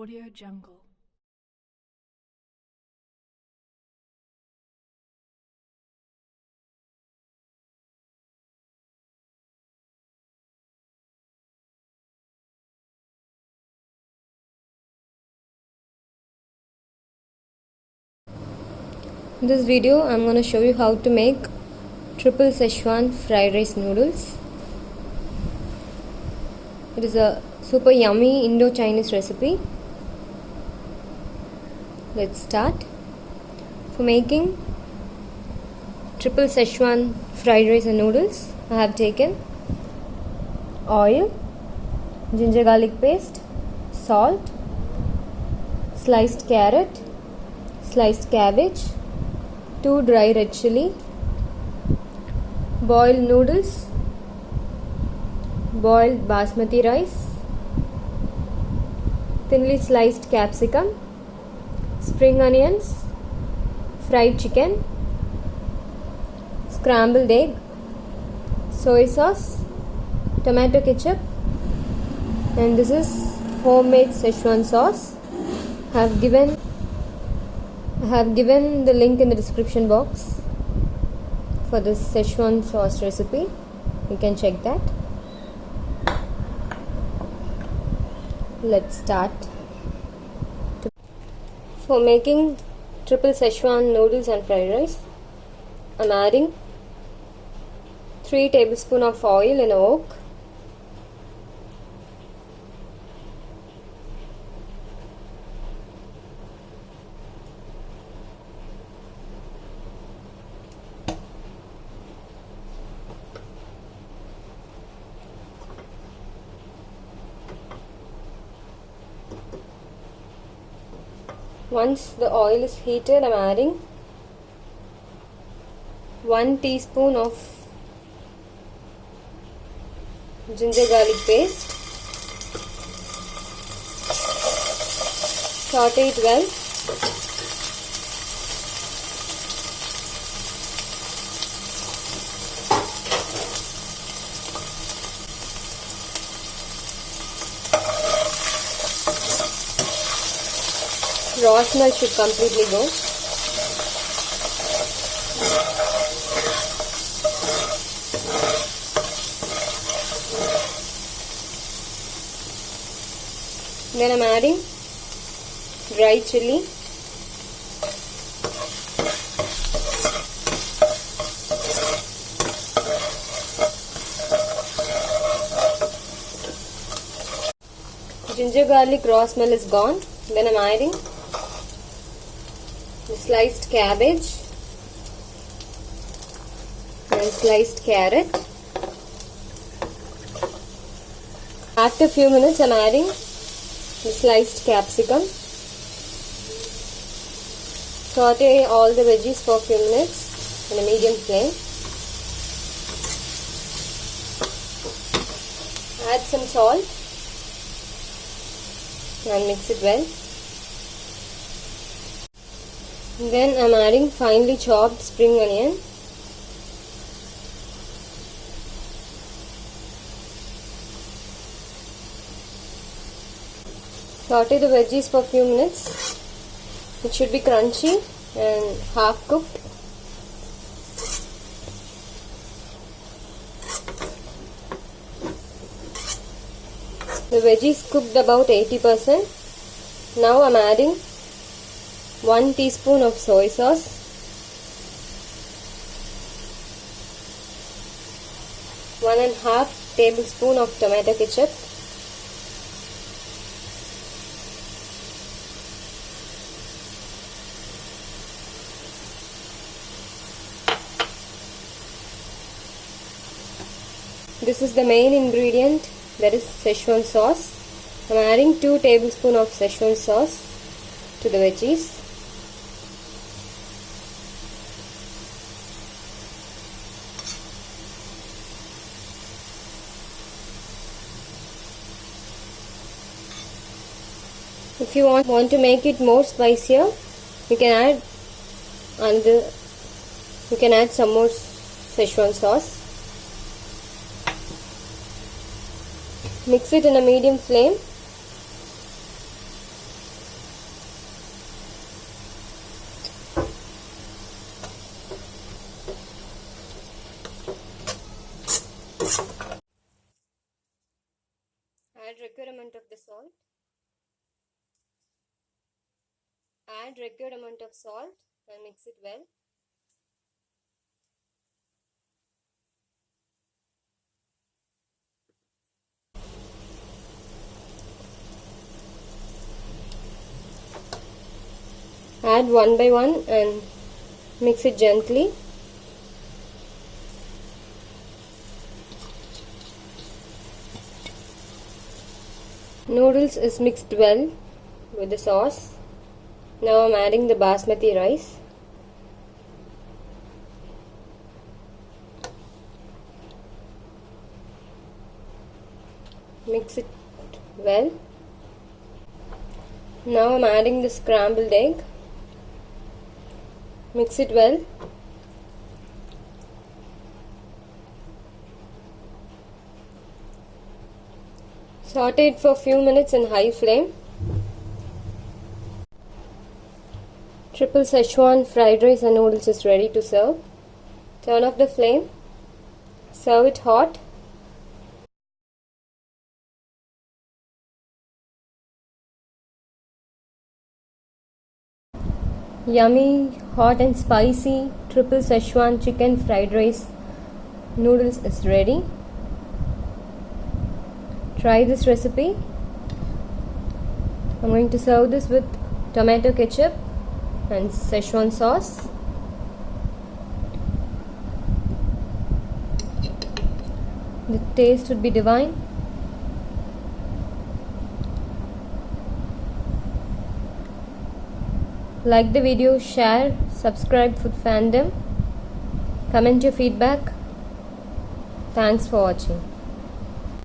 Audio Jungle. In this video, I'm going to show you how to make Triple Schezwan fried rice noodles. It is a super yummy Indo-Chinese recipe. Let's start. For making Triple Schezwan fried rice and noodles, I have taken oil, ginger garlic paste, salt, sliced carrot, sliced cabbage, 2 dry red chili, boiled noodles, boiled basmati rice, thinly sliced capsicum, spring onions, fried chicken, scrambled egg, soy sauce, tomato ketchup, and this is homemade Szechuan sauce. I have given the link in the description box for this Szechuan sauce recipe. You can check that. Let's start. For making Triple Schezwan noodles and fried rice, I'm adding 3 tablespoons of oil in a wok, Once the oil is heated, I'm adding 1 teaspoon of ginger garlic paste. Saute it well. Raw smell should completely go. Then I'm adding dry chili, ginger garlic raw smell is gone. Then I'm adding the sliced cabbage and sliced carrot. After a few minutes, I'm adding the sliced capsicum. Saute all the veggies for a few minutes in a medium flame. Add some salt and mix it well. Then I'm adding finely chopped spring onion. Saute the veggies for a few minutes. It should be crunchy and half cooked. The veggies cooked about 80%. Now I'm adding 1 teaspoon of soy sauce, 1½ tablespoon of tomato ketchup, this is the main ingredient, that is Szechuan sauce. I'm adding 2 tablespoons of Szechuan sauce to the veggies. If you want to make it more spicier, you can add some more Szechuan sauce. Mix it in a medium flame required amount of the salt. Add required amount of salt and mix it well. Add one by one and mix it gently. Noodles is mixed well with the sauce. Now I'm adding the basmati rice. Mix it well. Now I'm adding the scrambled egg. Mix it well. Saute it for a few minutes in high flame. Triple Schezwan fried rice and noodles is ready to serve. Turn off the flame. Serve it hot. Yummy, hot and spicy Triple Schezwan chicken fried rice noodles is ready. Try this recipe. I'm going to serve this with tomato ketchup and Schezwan sauce. The taste would be divine. Like the video, share, subscribe for fandom, comment your feedback. Thanks for watching.